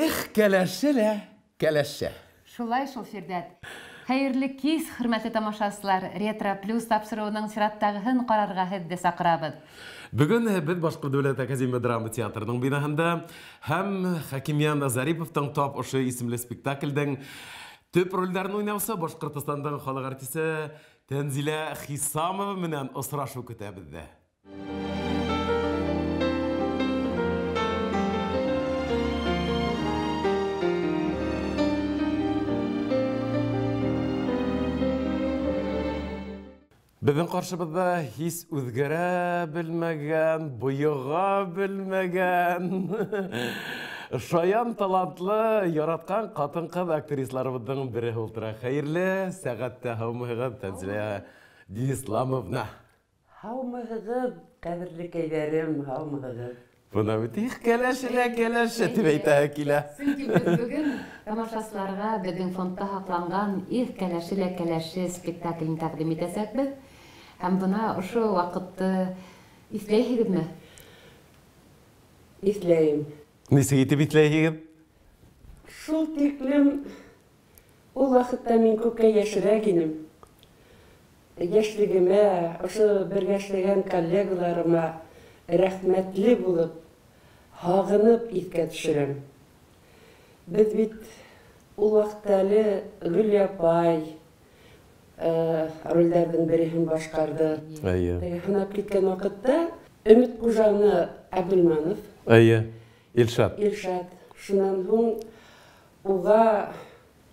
Эх, кәләшелә, кәләшә. Шулай шул Фирдәт. Хәерле кис, хөрмәтле тамашачылар. Ретро плюс тапшыруының чираттагыһын карарга һеҙҙе саҡырабыҙ. Бөгөн беҙ Башҡорт дәүләт академия драма театрының бинаһында һәм Хәкимйән Зариповтың тап ошо исемле спектаклдең төп ролдәрен уйнаусы Башҡортостандың халыҡ артисы Тәнзилә Хисамова менән осрашу көтәбеҙ. Беҙҙең ҡаршыбыҙҙа һис үҙгәрә белмәгән, бойоға белмәгән, шаян талантлы, яратҡан ҡатын-ҡыҙ актрисларыбыҙҙың береһе ултыра. Хәйерле сәғәттә һаумыһығыҙ, Тәнзилә Динисламовна. Һаумыһығыҙ, ҡәҙерле һаумыһығыҙ. Бына бит кәләшелә тип әйтәһе килә. Сөнки беҙ бөгөн тамашасыларға беҙҙең фондта һаҡланған «Их кәләшелә кәләше» спектаклен тәҡдим итәсәкбеҙ. Һәм бына ошо ваҡытты иҫләйһегеҙме? Иҫләйем. Нисек итеп иҫләйһегеҙ? Шул тиклем ул ваҡытта мин күпкә йәшерәк инем. Йәшлегемә, ошо бергә эшләгән коллегаларыма рәхмәтле булып, һағынып иҫкә төшөрәм. Беҙ бит ул ваҡытта әле Гөлия апай ролдәрҙең береһен башҡарҙы. Һынап киткән ваҡытта Өмөт Ҡужаны Әбдулманов. Илшат. Шунан һуң уға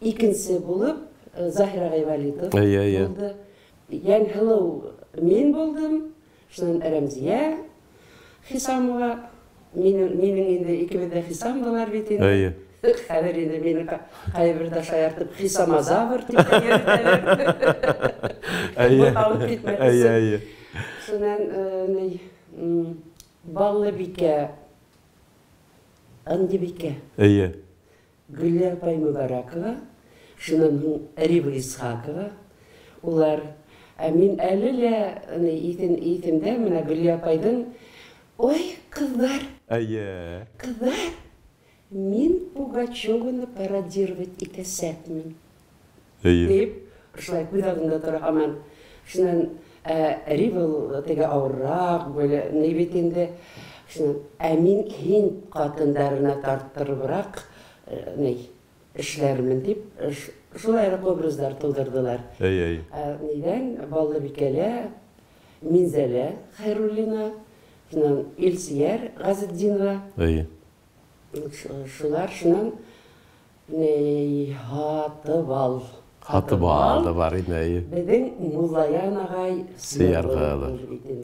икенсе булып Заһира Ғайвалитов булды. Йәнһылыу мин булдым. Шунан Рәмзиә Хисамова. Минең инде икебеҙ дә Хисамовалар бит инде. Хәҙер инде мине ҡайберҙә шаяртып Хисамазавр тип йөрөтәләр. Алып китмәҫ. Шунан Баллыбикә, Ындыбикә, Гөлия апай Мөбәрәкова, шунан һуң Риба Исхакова. Улар мин әле лә иҫемдә менә Гөлия апайҙың «Ой, ҡыҙҙар, ҡыҙҙар, мин Пугачеваны пародировать итәсәкмен» дип, шулай күҙ алдында тора һаман. Шунан Риба теге ауырыраҡ, ни бит инде. Шунан мин һин ҡатындарына тарттырыбыраҡ эшләрмен дип, шулайыраҡ образдар тыуҙырҙылар. Нидән Баллыбикәлә Минзәлә Хәйруллина, шунан Илсияр Ғазетдинова. Шулар шунан Һатыбал да бар ине. Беҙҙең Муллаян ағай Сейәрғалы.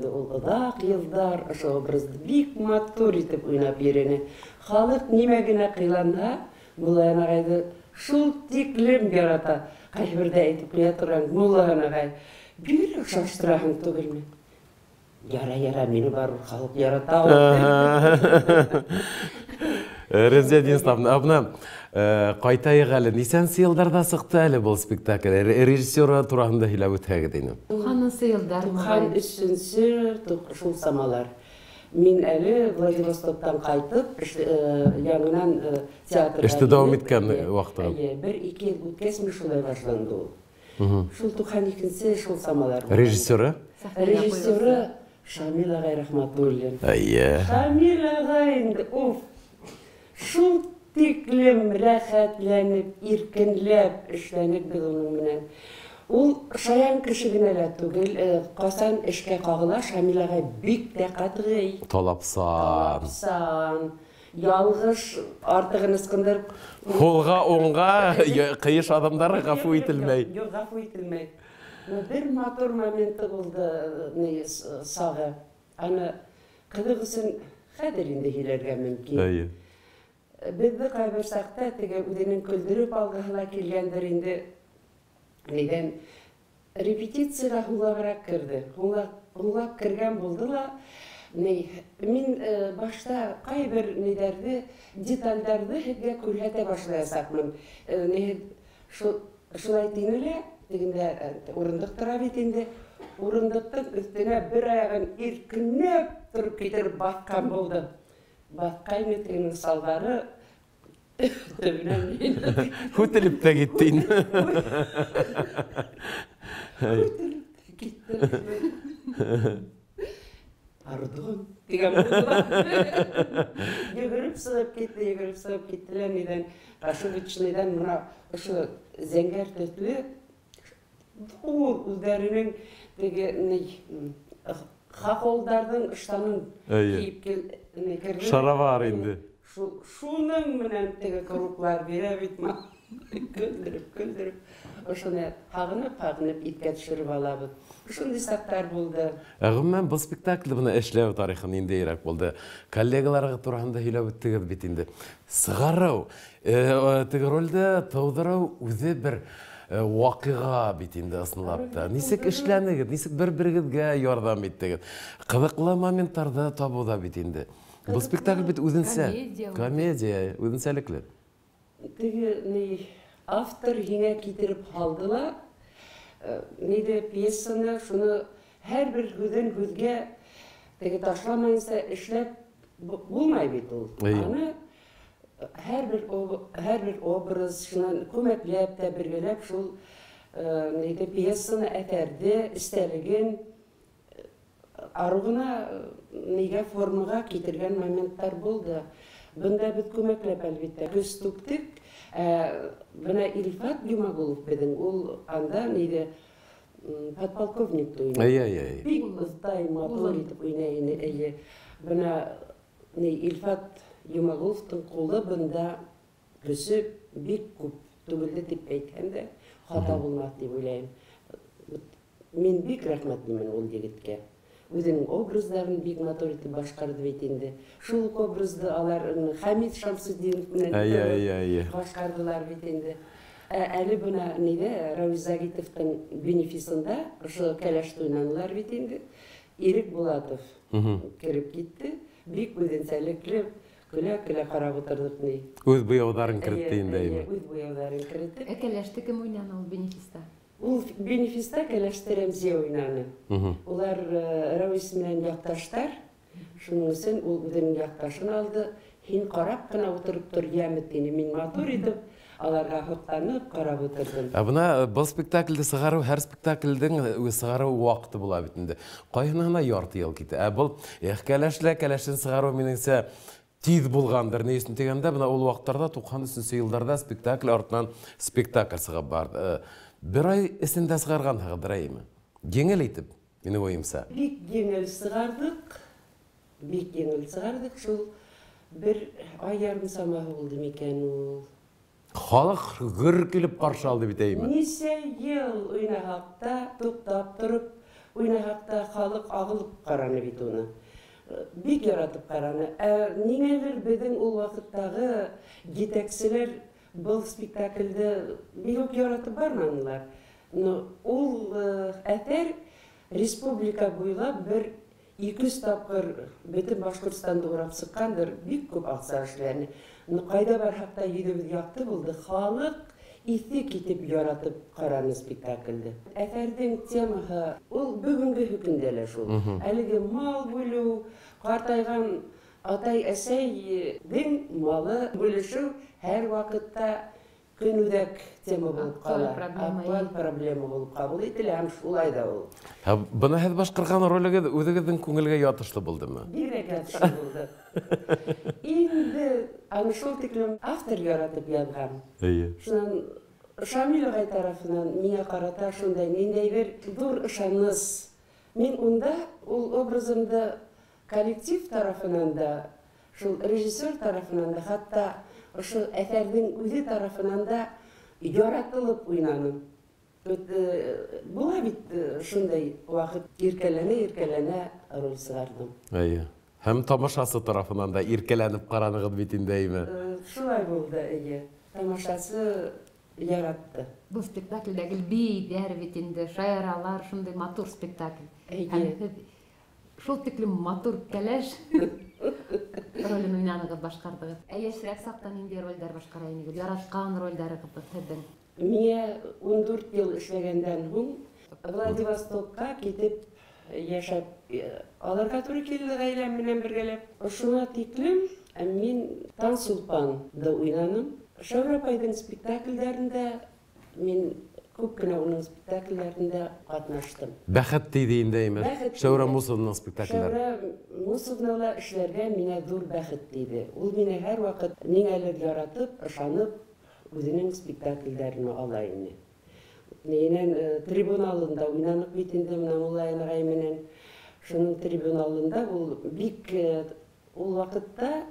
Ул оҙаҡ йылдар ошо образды бик матур итеп уйнап йөрөнө. Халыҡ нимә генә ҡыйланһа, Муллаян ағайҙы шул тиклем ярата. Ҡайһы берҙә әйтеп ҡуя торған Муллаян ағай, бик шаштыраһың түгелме? Яра, мине барыр халыҡ ярата. Рәмзиә Динисламовна, ҡайтайыҡ әле, нисәнсе йылдарҙа сыҡты әле был спектакль? Режиссера тураһында һөйләп үтһәгеҙ ине. 90-нсы йылдар. 93-нсе шул самалар. Мин әле Владивостоктан ҡайтып, яңынан театрға... Эште дауам иткән ваҡытығыҙ? 1-2 йыл үткәсме шулай башланды ул. Шул 92-нсе шул самалар. Режиссера? Режиссера Шамил ағай Рахматуллин. Шамил ағай инде, шул тиклем рәхәтләнеп, иркенләп эшләнек беҙ уның менән. Ул шаян кеше генә лә түгел, ҡасан эшкә ҡағыла, Шамил ағай бик тә ҡатғый. Талапсан. Ялғыш артығын ысҡындырып. Һулға, уңға ҡыйыш адамдар ғәфү ителмәй. Юҡ, ғәфү ителмәй. Бер матур моменты булды сағы. Аны ҡыҙыҡ өсөн хәҙер инде һөйләргә мөмкин. Беҙҙе ҡайбер саҡта теге үҙенең көлдөрөп алғыһы ла килгәндер инде. Нидән репетицияға һуңлабыраҡ керҙе. Һуңлап кергән булды ла, мин башта ҡайбер детальдәрҙе һеҙгә күрһәтә башлаясаҡмын. Шулай тине лә, тегендә урындыҡ тора бит инде. Урындыҡтың өҫтөнә бер аяғын иркенләп тороп китереп баҫҡан булды. Баҫҡайны тегенең салбары Хүтеліп те кеттейін. Pardon, деген болды. Жүгіріп шығып кетті, неден, Рашевичныйдан мына ұшы зәңгер төтлі, ұлдарының хақолдардың ұштанын кейіп келді. Шаравар енді. Шуның мінен көруклар бере бітма. Күлдіріп, ұшыны қағынып, итке түшіріп алабы. Шундай сақтар болды. Мен бұл спектакльді бұны әшлеу тарихын енді ерек болды. Коллегаларға тұрғанда үйлеп өттігіз бет енді. Сығарау, тігі рөлді таудырау өзі бір вақиға бет енді асынлапты. Несек ішләнігіз, несек бір-бірігізге ярдам еттігіз. Қыдықлы моменттарды табуда бет енді. Бұл спектакль бет өзінсә. Комедия, өзінсәліклі. Тігі автор еңе кетіріп қалдыла. Нейді пьесаны, шуны әр бір көзден көзге ташламайынса ішлеп болмай бет ол. Аны әр бір образ, шынан көмеклеп, тәбіргелеп, шул нейді пьесаны әтәрді, істелеген арығына неге формаға кетірген моменттар болды. Бұнда біз көмеклеп әлбетті. Көз түктік, бұна Ильфат Юмагулов бедін, ол анда нейді подполковникті ойнайды. Бик ұздай мотор етіп ойнайыны әйе. Бұна Ильфат Юмагуловтың қолы бұнда күсі бик көп түгілді деп әйткенде қата болмақ деп ойлайым. Мен бик рахматлымын ол дегітке. Өзінің образдарын бик мотор етіп башқарды бетенді. Шул образды алар Хамид Шамсуддинов башқардылар бетенді. Әлі бұна Рауиз Загитовтың бенефисында ұшы кәләшті ойнанылар бетенді. Ерік Булатов кіріп кетті. Бик өзенсәліклі күлі қарап отырдық не. Өз бұяударын кіріттейін дәйімі. Өз бұяударын кірітті. Кәләшті кім ойнаны ол бенефиста? Ол бенефиста кәләшті Рәмзе ойнаны. Олар Рауиз менен яқташтар. Шының үшін ол өдінің яқташын алды. Хин қарап қына отырып тұр яметтені. Мен мотор етіп, аларға хоқтанып қарап отырдым. Бұна бұл спектакльді сығару, әр спектакльдің сығару уақыты бола бітінді. Қойынығына ярты ел кеті. Бұл кәләшін сығару меніңсе тиз болғандар несін тегенде, бұна ол уақыттарда 93 елдарда спектакль артынан спектакль сығап барды. Bir ay esinde sığargan tağdırayımı. Genel etip, meni oyumsa. Bik genel sığardık. Şul bir ay yarım samağı oldu meken ol. Xalıq gır kilip qarşı aldı biteyimi. Nese yıl oynahaqta, tuktap turup, oynahaqta xalıq ağılıp qaranı bit onu. Bik yaratıp qaranı. Negeler bedin o vaxıttağı giteksiler бұл спектакльді бейок яратып барманылар. Ол әтер республика бойлап бір 200 тапқыр бетін Башқұртстанды орап сыққандыр, бик көп ақса әшілеріне. Қайда бар хақта едібіз яқты болды, халық иthi кетіп яратып қараны спектакльді. Әтердің темаға, ол бүгінгі хүкінделі шул. Әлігі мал бөлу, қартайған атай әсәйдің малы бөлішу әр вақытта күнүдәк тема болып қала. Актуаль проблема болып қабыл етілі, әм шулай да ол. Бұны әд башқырған рөлігі өзіңіздің көңілге ятышлы болды ма? Бирек ятышлы болды. Енді аны шол тіклім автор яратып ядған. Шынан Шамил ағай тарафынан миңа қарата шундай нендей бір дур ұшаныз. Мен онда ол образымды коллектив тарафынан да, шул режиссер тарафынан да, хатта ошо әсәрдің өзі тарафынан да яратылып ойнаным. Була бит шундай вакыт иркәләнә роль сығардым. Һәм тамашасы тарафынан да иркәләнеп караныгыз бит индеме? Шулай булды, тамашасы яратты. Бұл спектакльдәге бейдәр бит инде, шаяралар, шундай матур спектакль. Шул тиклем матур кәләш ролен уйнадыгыз, башкардыгыз. Яшьрәк сактан инде рольдәр башкарайсыз, яраткан рольдәрегез хәдән. Миңа 14 ел эшләгәндән һуң Владивостокка китеп яшәп, аларга туры килде гаиләм менән бергәләп. Шуңа тиклем мин Тансулпанда уйнаным. Шәүрә апайдың спектакльләрендә мин күп кенә уның спектакльләрендә катнаштым. Бәхет тиде инде имеш. Шәүрә Мусовның спектакльләре. Шәүрә Мусовнала эшләргә миңа зур бәхет тиде. Ул мине һәр вакыт ниңәлер яратып, ышанып, үзенең спектакльләрен ала иде. Минем трибуналында уйнанып бит инде менә Муллаин агай менән. Шуның трибуналында ул бик ул вакытта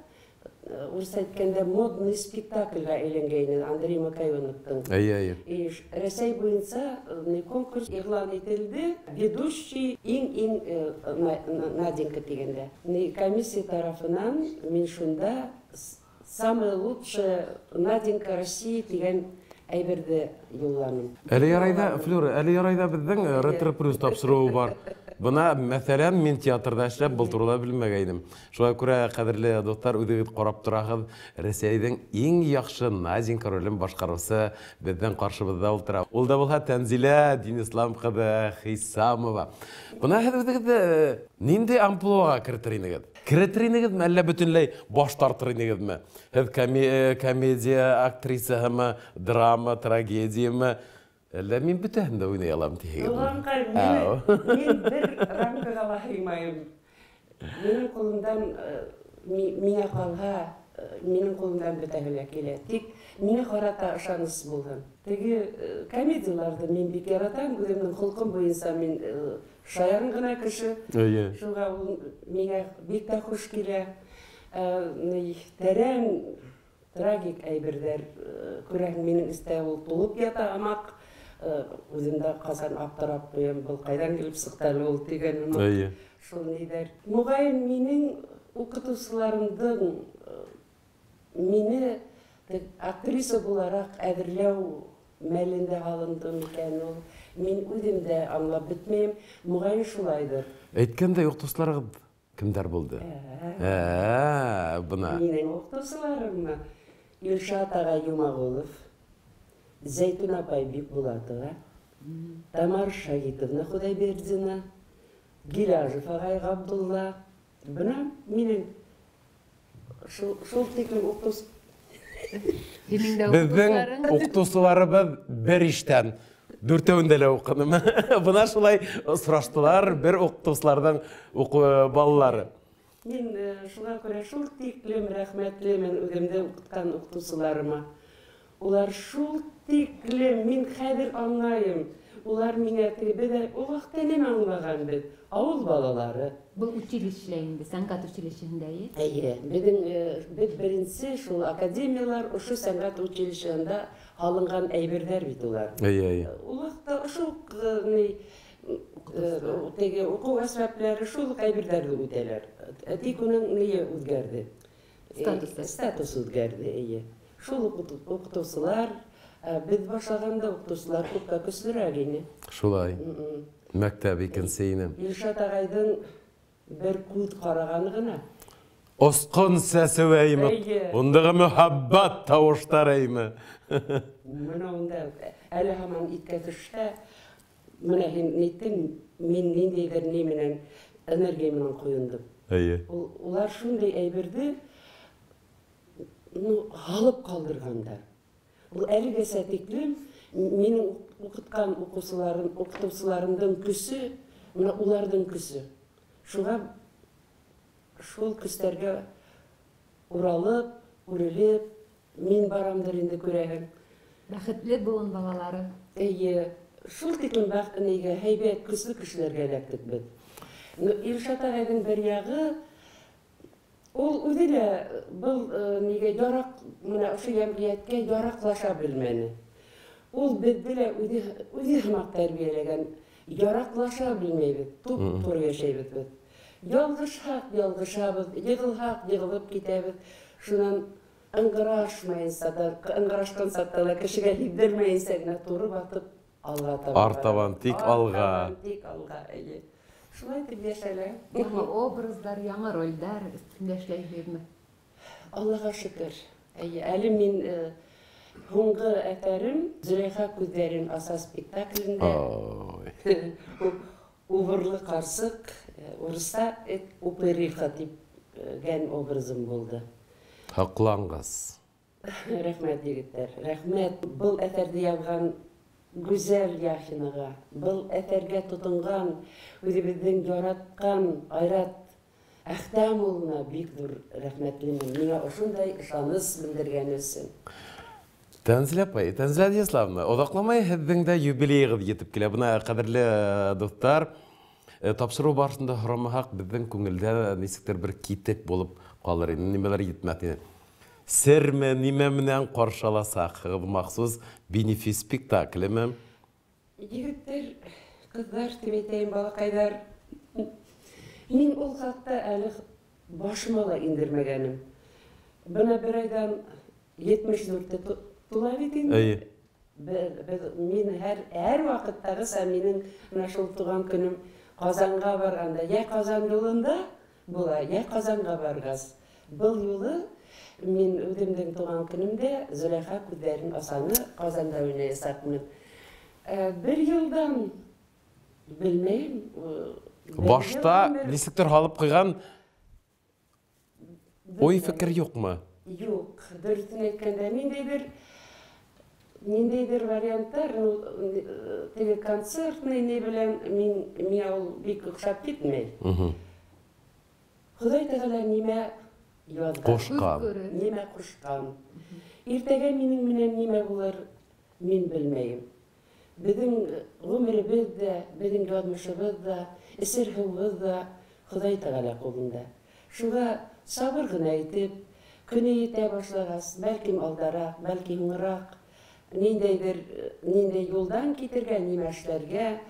урыс әйткәндә модный спектакльгә әйләнгәйне Андрей Макаевның. И Рәсәй буенча конкурс игълан ителде. Ведущий иң Наденька дигәндә. Комиссия тарафынан мин шунда самая лучшая Наденька России дигән әйберде юлланым. Әле ярайда, Флюра, әле ярайда безнең ретро-плюс тапшыруы бар. Бына, мәсәлән, мин театрда эшләп был турыда белмәгәйнем. Шуңа күрә, кадерле достар, үҙегеҙ ҡарап торағыҙ, Рәсәйҙең иң яҡшы Наденька ролен башҡарыусы беҙҙең ҡаршыбыҙҙа ултыра. Ул да булһа Тәнзилә Динислам ҡыҙы Хисамова. Бына һеҙ үҙегеҙҙе ниндәй амплуаға кертер инегеҙ? Кертер инегеҙме, әллә бөтөнләй баш тартыр инегеҙме? Һеҙ комедия актрисаһымы, драма, трагедиямы? Әллә мин бөтәһен дә уйнай алам тиһегеҙме? Мин бер рамкаға ла һыймайым. Минең ҡулымдан миңә ҡалһа, минең ҡулымдан бөтәһе лә килә. Тик миңә ҡарата ышаныс булһын. Теге комедияларҙы мин бик яратам, үҙемнең холҡом буйынса мин шаян ғына кеше. Шуға ул миңә бик тә хуш килә. Тәрән, трагик әйберҙәр күрәһең, минең эстә ул тулып ята амаҡ. Үземдә ҡасан аптырап ҡуям, был ҡайҙан килеп сыҡты әле ул тигән. Шул ниҙәр. Моғайын минең уҡытыусыларымдың мине актриса булараҡ әҙерләү мәлендә һалындым икән ул. Мин үҙем дә аңлап бөтмәйем. Моғайын шулайҙыр. Әйткәндәй, уҡытыусыларығыҙ кемдәр булды? Бына. Минең уҡытыусыларыммы? Илшат ағай Йомағолов, Зәйтүн апай Бикбулатова, Тамара Шагитовна Худайбердина, Гиляжев ағай Ғабдулла. Бына минең шул тиклем уҡытыус. Беҙҙең уҡытыусыларыбыҙ бер иштән, дүртәүендә лә уҡыным. Бына шулай осраштылар бер уҡытыусыларҙың балалары. Мин шуға күрә шул тиклем рәхмәтлемен үҙемде уҡытҡан уҡытыусыларыма. Улар шул тиклем, мин хәҙер аңлайым. Улар миңә беҙ ул ваҡытта нимә аңлаған беҙ? Ауыл балалары. Был училище инде, сәнғәт училищеһендә. Әйе, беҙ беренсе шул академиялар ошо сәнғәт училищеһында алынған әйберҙәр бит улар. Ул ваҡытта ошо теге уҡыу әсбаптары шул әйберҙәрҙе үтәләр. Тик уның ние үҙгәрҙе? Статус үҙгәрҙе, эйе. Шул уҡытыусылар, беҙ башлағанда уҡытыусылар күпкә көслөрәк ине. Шулай. Мәктәп икенсе ине. Илшат ағайҙың бер күҙ ҡарағаны ғына. Осҡон сәсеү әйме, ундағы мөхәббәт тауыштар әйме. Мына унда, әле һаман иткә төштә, мына һин ниттең, мин ниндәйҙер ни менән энергия менән ҡуйындым. Улар шундай әйберҙе һалып ҡалдырғандар. Ул әлегәсә тиклем минең уҡытҡан уҡытыусыларымдың көсө, мына уларҙың көсө. Шуға шул көстәргә уралып, үрелеп, мин барамдыр инде күрәһең. Бәхетле быуын балалары. Эйе, шул тиклем бәхетле, һәйбәт, көслө кешеләргә эләктек беҙ. Илшат ағайҙың бер яғы, ул үҙе лә был нигә яраҡ, мына ошо йәмғиәткә яраҡлаша белмәне. Ул беҙҙе лә үҙе һымаҡ тәрбиәләгән, яраҡлаша белмәйбеҙ, туп-тур йәшәйбеҙ беҙ. Ялғышһаҡ ялғышабыҙ, йығылһаҡ йығылып китәбеҙ. Шунан ыңғырашмайынса да, ыңғырашҡан саҡта ла кешегә һиҙҙермәйенсә генә туры батып алға таба. Артабан тик алға. Тик алға, эйе. Шулай итеп йәшәлә. Яңы образдар, яңы ролдәр өҫтөндә эшләйһегеҙме? Аллаға шөкөр. Әле мин һуңғы әҫәрем Зөләйха күҙҙәрен аса спектаклендә. Убырлы карсык, урыста упериха дип ген образым булды. Хаклаңгыз. Рәхмәт, егеттәр. Рәхмәт. Был әсәрде язган Гүзәл Яхинага, был әсәргә тотынган, үзебезнең яраткан Айрат Әхтәм улына бик зур рәхмәтлемен. Миңа ошондай ышаныс белдергән өчен. Тәнзилә апай, Тәнзилә Дияславна, оҙаҡламай һеҙҙең дә юбилейығыҙ етеп килә. Бына ҡәҙерле дуҫтар, тапшырыу барышында һорамаһаҡ, беҙҙең күңелдә нисектер бер китек булып ҡалыр ине, нимәләр етмәҫ ине. Серме, нимә менән ҡаршы аласаҡһығыҙ, махсус бенефис спектаклеме? Егеттәр, ҡыҙҙар, тип әйтәйем, балаҡайҙар, мин ул хаҡта әле башыма ла индермәгәнем. Бына бер айдан 74 тула бит инде. Мин һәр ваҡыттағыса минең шул туған көнөм Ҡазанға барғанда, йә Ҡазан юлында була, йә Ҡазанға барғас. Был юлы мин үҙемдең туған көнөмдә Зөләйха күҙҙәрен асаны, Ҡазанда уйнаясаҡмын. Бер йылдан белмәйем. Башта нисектер һалып ҡуйған ой фекер юҡмы? Юҡ, дөрөҫөн әйткәндә, ниндәйҙер варианттар, теге концертный не белән миңә ул бик оҡшап китмәй. Хоҙай Тәғәлә нимә ҡушҡан? Нимә ҡушҡан? Иртәгә минең менән нимә булыр, мин белмәйем. Беҙҙең ғүмеребеҙ ҙә, беҙҙең яҙмышыбыҙ ҙа, эсер-һыуыбыҙ ҙа Хоҙай Тәғәлә ҡулында. Шуға сабыр ғына итеп, көне етә башлағас, бәлким алдараҡ, бәлки һуңыраҡ, ниндәй юлдан китергә, нимә эшләргә,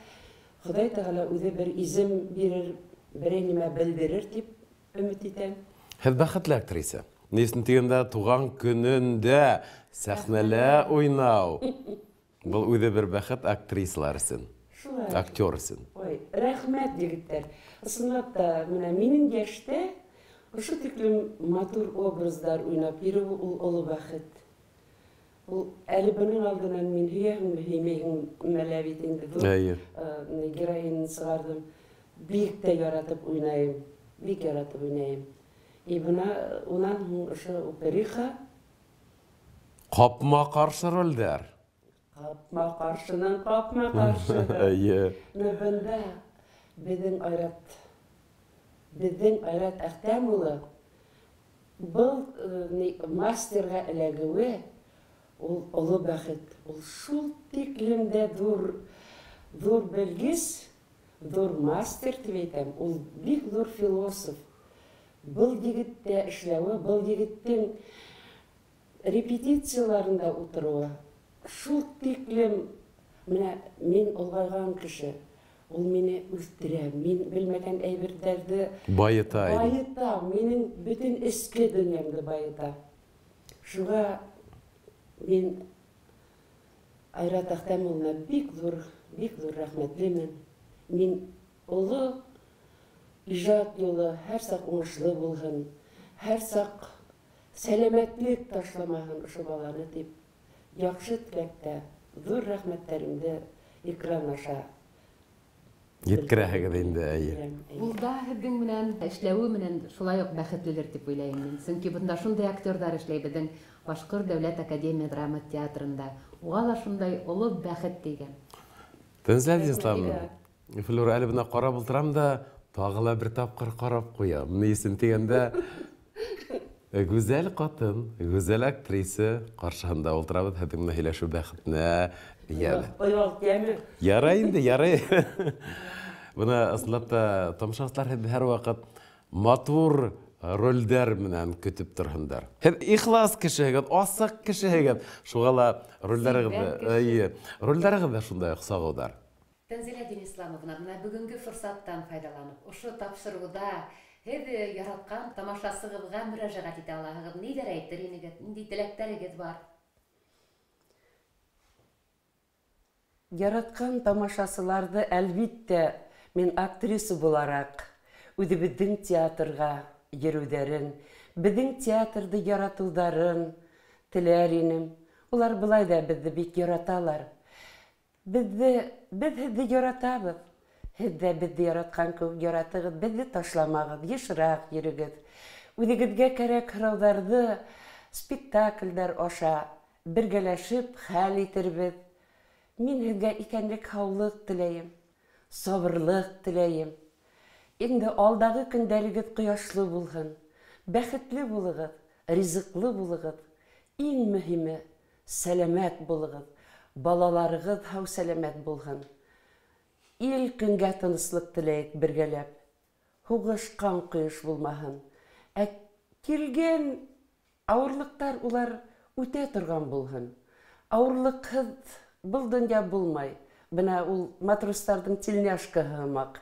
Хоҙай Тәғәлә үҙе бер изем бирер, берәй нимә белдерер тип өмөт итәм. Һеҙ бәхетле актриса. Нисен тигәндә, туған көнөндә сәхнәлә уйнау. Был үҙе бер бәхет актрисалар өсөн, актер өсөн. Рәхмәт, егеттәр. Ысынлап та, минең йәштә ошо тиклем матур образдар уйнап йөрөү ул оло бәхет. Ул әле бының алдынан мин һөйәһеңме, һөймәйһеңме лә бит инде. Героин сығардым. Бик тә яратып уйнайым. Бик яратып уйнайым. И бына унан һуң ошо опериха. Ҡапма ҡаршы ролдәр. Ҡапма ҡаршынан ҡапма ҡаршы. Бында беҙҙең Айрат Әхтәм улы был мастерға эләгеүе ул оло бәхет. Ул шул тиклем дә ҙур белгес, ҙур мастер тип әйтәм. Ул бик ҙур философ. Был егеттә эшләүе, был егеттең репетицияларында ултырыуы. Шул тиклем, мин олғайған кеше, ул мине үҫтерә, мин белмәгән әйберҙәрҙе байыта. Минең бөтөн эске донъямды байыта. Шуға мин Айрат Әхтәм улына бик ҙур рәхмәтлемен. Мин оло ижад юлы һәр саҡ уңышлы булһын, һәр саҡ сәләмәтлек ташламаһын ошо баланы тип, яҡшы теләктә ҙур рәхмәттәремде экран аша Еткерәһегеҙ инде. Ул да һеҙҙең менән эшләүе менән шулай уҡ бәхетлелер тип уйлайым мин. Сөнки бында шундай актерҙар эшләй беҙҙең Башҡорт дәүләт академия драма театрында. Уға ла шундай оло бәхет тейгән. Тәнзилә Дияславна, Флюра, әле бына ҡарап ултырам да, тағы ла бер тапҡыр ҡарап ҡуям. Нисен тигәндә, гүзәл ҡатын, гүзәл актриса ҡаршыһында ултырабыҙ, һеҙҙең менән һөйләшеү бәхетенә. Ярай инде, ярай. Бына ысынлап та тамашасылар һеҙ һәр ваҡыт матур ролдәр менән көтөп торһондар. Һеҙ ихлас кешеһегеҙ, асыҡ кешеһегеҙ. Шуға ла ролдәрегеҙ ҙә шундай оҡсағыуҙар. Тәнзилә Денисламовна, бөгөнгө форсаттан файдаланып, ошо тапшырыуҙа һеҙ яратҡан тамашасығыҙға мөрәжәғәт итә алаһығыҙ. Ниҙәр әйтер инегеҙ? Ниндәй теләктәрегеҙ бар? Яратҡан тамашасыларҙы әлбиттә мин актриса булараҡ үҙебеҙҙең театрға йөрөүҙәрен, беҙҙең театрды яратыуҙарын теләр инем. Улар былай ҙа беҙҙе бик яраталар. Беҙ һеҙҙе яратабыҙ. Һеҙ дә беҙҙе яратҡан кеүек яратығыҙ, беҙҙе ташламағыҙ, йышыраҡ йөрөгөҙ. Үҙегеҙгә кәрәк һорауҙарҙы спектаклдәр аша бергәләшеп хәл итербеҙ. Мин һеҙгә икәнлек һаулыҡ теләйем, сабырлык теләйем. Инде алдағы көндәрегеҙ ҡояшлы булһын, бәхетле булығыҙ, ризыҡлы булығыҙ. Иң мөһиме, сәләмәт булығыҙ, балаларығыҙ һау сәләмәт булһын. Ил көнгә тыныслык теләйек бергәләп. Һуғыш ҡан ҡойош булмаһын. Ә килгән ауырлыҡтар улар үтә торған булһын. Ауырлыҡһыҙ был донъя булмай. Бына ул матростарҙың тельняшкаһы һымаҡ.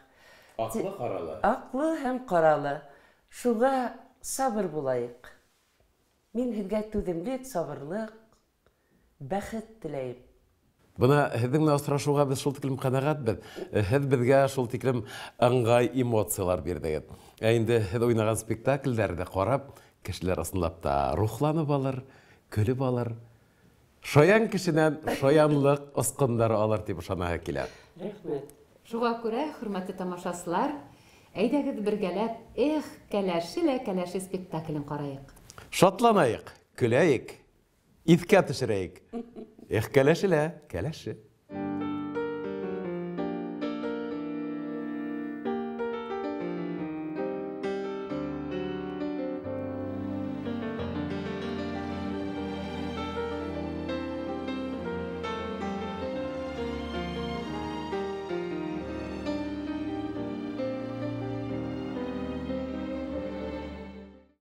Аҡлы ҡаралы. Аҡлы һәм ҡаралы. Шуға сабыр булайыҡ. Мин һеҙгә түҙемлек, сабырлык, бәхет теләйем. Бына һеҙҙең менән осрашыуға беҙ шул тиклем ҡәнәғәтбеҙ. Һеҙ беҙгә шул тиклем ыңғай эмоциялар бирҙегеҙ. Ә инде һеҙ уйнаған спектакльдәрҙе ҡарап, кешеләр ысынлап та рухланып алыр, көлөп алыр. Шаян кешенән шаянлык осҡондары алыр тип ышанаһы килә. Рәхмәт. Шуға күрә, хөрмәтле тамашасылар, әйҙәгеҙ бергәләп кәләше лә кәләше спектаклен ҡарайыҡ. Шатланайыҡ, көләйек, иҫкә төшөрәйек. Кәләше лә кәләше.